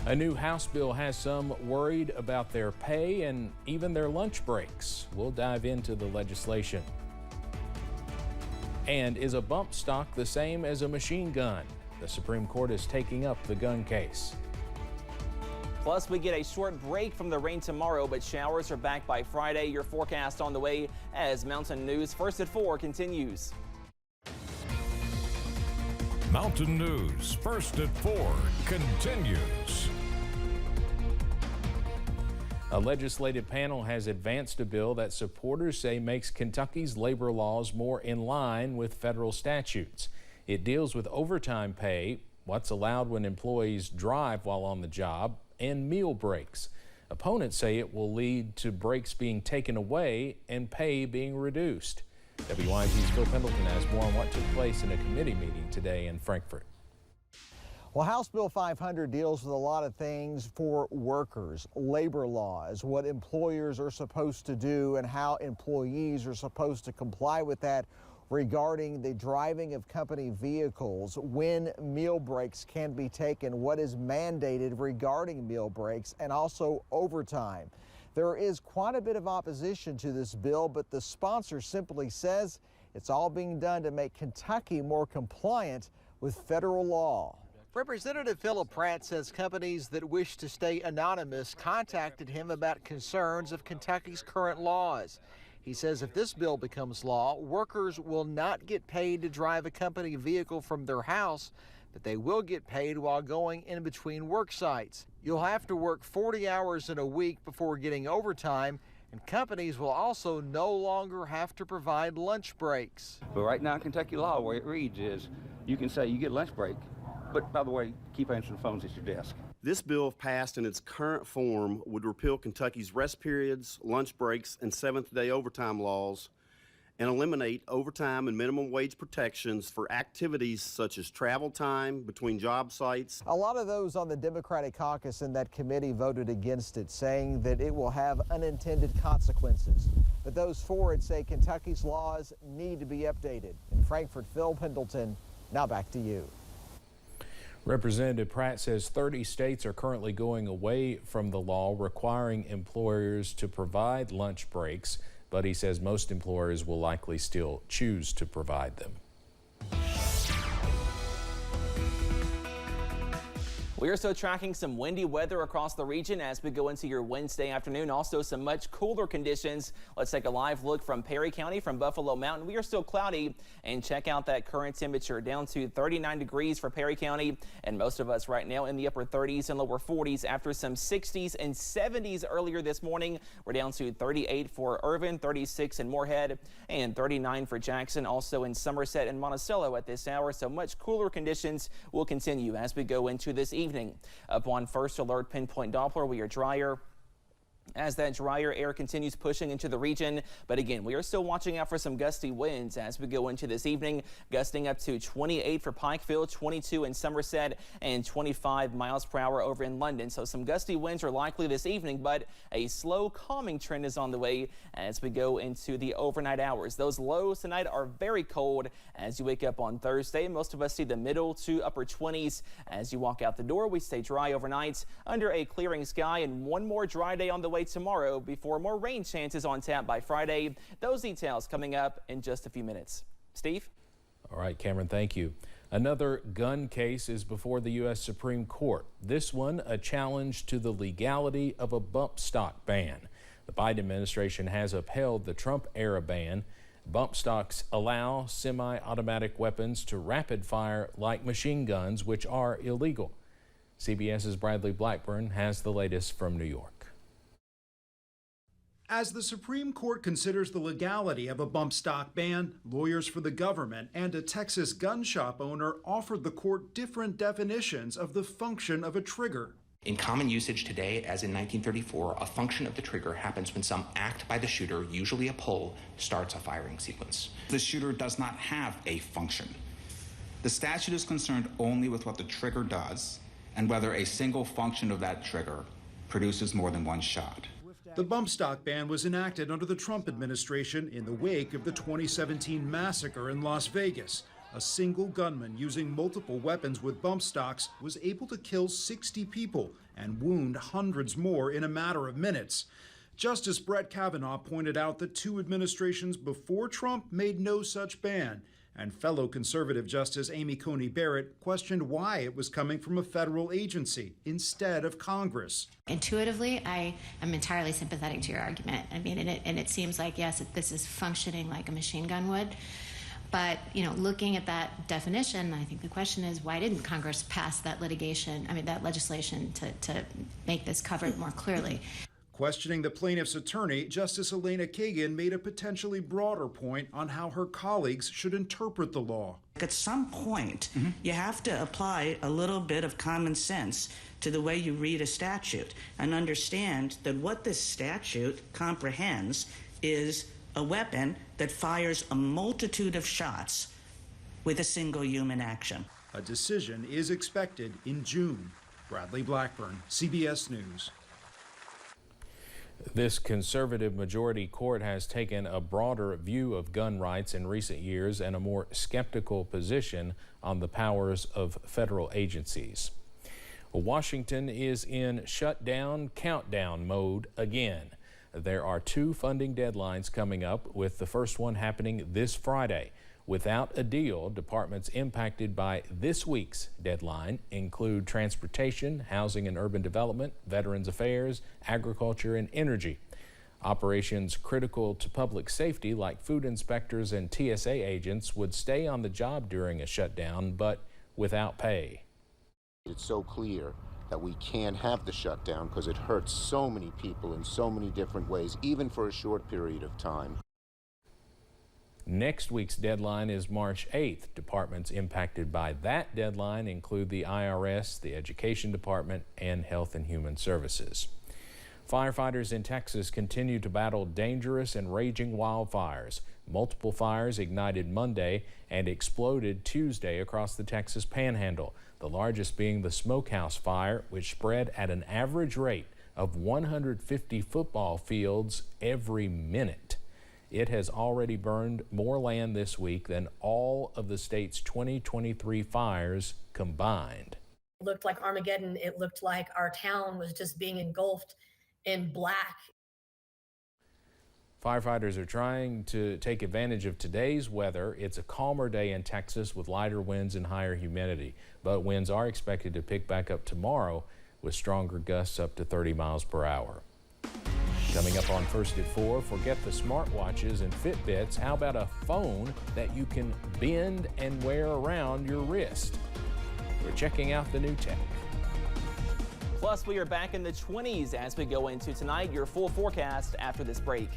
A new House bill has some worried about their pay and even their lunch breaks. We'll dive into the legislation. And is a bump stock the same as a machine gun? The Supreme Court is taking up the gun case. Plus, we get a short break from the rain tomorrow, but showers are back by Friday. Your forecast on the way as Mountain News First at 4 continues. Mountain News First at 4 continues. A legislative panel has advanced a bill that supporters say makes Kentucky's labor laws more in line with federal statutes. It deals with overtime pay, what's allowed when employees drive while on the job, and meal breaks. Opponents say it will lead to breaks being taken away and pay being reduced. WYMT's Phil Pendleton has more on what took place in a committee meeting today in Frankfort. Well, House Bill 500 deals with a lot of things for workers, labor laws, what employers are supposed to do and how employees are supposed to comply with that regarding the driving of company vehicles, when meal breaks can be taken, what is mandated regarding meal breaks, and also overtime. There is quite a bit of opposition to this bill, but the sponsor simply says it's all being done to make Kentucky more compliant with federal law. Representative Philip Pratt says companies that wish to stay anonymous contacted him about concerns of Kentucky's current laws. He says if this bill becomes law, workers will not get paid to drive a company vehicle from their house, but they will get paid while going in between work sites. You'll have to work 40 hours in a week before getting overtime, and companies will also no longer have to provide lunch breaks. But right now in Kentucky law, the way it reads is you can say you get lunch break, but by the way, keep answering the phones at your desk. This bill, if passed in its current form, would repeal Kentucky's rest periods, lunch breaks, and seventh-day overtime laws, and eliminate overtime and minimum wage protections for activities such as travel time between job sites. A lot of those on the Democratic caucus in that committee voted against it, saying that it will have unintended consequences. But those for it say Kentucky's laws need to be updated. In Frankfort, Phil Pendleton, now back to you. Representative Pratt says 30 states are currently going away from the law requiring employers to provide lunch breaks, but he says most employers will likely still choose to provide them. We are still tracking some windy weather across the region as we go into your Wednesday afternoon. Also some much cooler conditions. Let's take a live look from Perry County, from Buffalo Mountain. We are still cloudy, and check out that current temperature down to 39 degrees for Perry County, and most of us right now in the upper 30s and lower 40s after some 60s and 70s earlier this morning. We're down to 38 for Irvin, 36 in Moorhead, and 39 for Jackson, also in Somerset and Monticello at this hour. So much cooler conditions will continue as we go into this evening. Up on first alert pinpoint Doppler, we are drier as that drier air continues pushing into the region. But again, we are still watching out for some gusty winds as we go into this evening, gusting up to 28 for Pikeville, 22 in Somerset, and 25 miles per hour over in London. So some gusty winds are likely this evening, but a slow calming trend is on the way as we go into the overnight hours. Those lows tonight are very cold as you wake up on Thursday. Most of us see the middle to upper 20s. As you walk out the door, we stay dry overnight under a clearing sky, and one more dry day on the way tomorrow before more rain chances on tap by Friday. Those details coming up in just a few minutes. Steve? All right, Cameron, thank you. Another gun case is before the U.S. Supreme Court. This one a challenge to the legality of a bump stock ban. The Biden administration has upheld the Trump-era ban. Bump stocks allow semi-automatic weapons to rapid fire like machine guns, which are illegal. CBS's Bradley Blackburn has the latest from New York. As the Supreme Court considers the legality of a bump stock ban, lawyers for the government and a Texas gun shop owner offered the court different definitions of the function of a trigger. In common usage today, as in 1934, a function of the trigger happens when some act by the shooter, usually a pull, starts a firing sequence. The shooter does not have a function. The statute is concerned only with what the trigger does and whether a single function of that trigger produces more than one shot. The bump stock ban was enacted under the Trump administration in the wake of the 2017 massacre in Las Vegas, A single gunman using multiple weapons with bump stocks was able to kill 60 people and wound hundreds more in a matter of minutes. Justice Brett Kavanaugh pointed out that 2 administrations before Trump made no such ban, and fellow conservative Justice Amy Coney Barrett questioned why it was coming from a federal agency instead of Congress. Intuitively, I am entirely sympathetic to your argument. I mean, and it seems like, yes, this is functioning like a machine gun would. But, looking at that definition, I think the question is, why didn't Congress pass that legislation to make this covered more clearly? Questioning the plaintiff's attorney, Justice Elena Kagan made a potentially broader point on how her colleagues should interpret the law. At some point, you have to apply a little bit of common sense to the way you read a statute and understand that what this statute comprehends is a weapon that fires a multitude of shots with a single human action. A decision is expected in June. Bradley Blackburn, CBS News. This conservative majority court has taken a broader view of gun rights in recent years and a more skeptical position on the powers of federal agencies. Washington is in shutdown countdown mode again. There are 2 funding deadlines coming up, with the first one happening this Friday. Without a deal, departments impacted by this week's deadline include transportation, housing and urban development, veterans affairs, agriculture, and energy. Operations critical to public safety, like food inspectors and TSA agents, would stay on the job during a shutdown, but without pay. It's so clear that we can't have the shutdown because it hurts so many people in so many different ways, even for a short period of time. Next week's deadline is March 8th. Departments impacted by that deadline include the IRS, the Education Department, and Health and Human Services. Firefighters in Texas continue to battle dangerous and raging wildfires. Multiple fires ignited Monday and exploded Tuesday across the Texas Panhandle, the largest being the Smokehouse Fire, which spread at an average rate of 150 football fields every minute. It has already burned more land this week than all of the state's 2023 fires combined. It looked like Armageddon. It looked like our town was just being engulfed in black. Firefighters are trying to take advantage of today's weather. It's a calmer day in Texas with lighter winds and higher humidity, but winds are expected to pick back up tomorrow with stronger gusts up to 30 miles per hour. Coming up on First at 4, forget the smartwatches and Fitbits. How about a phone that you can bend and wear around your wrist? We're checking out the new tech. Plus, we are back in the 20s as we go into tonight. Your full forecast after this break.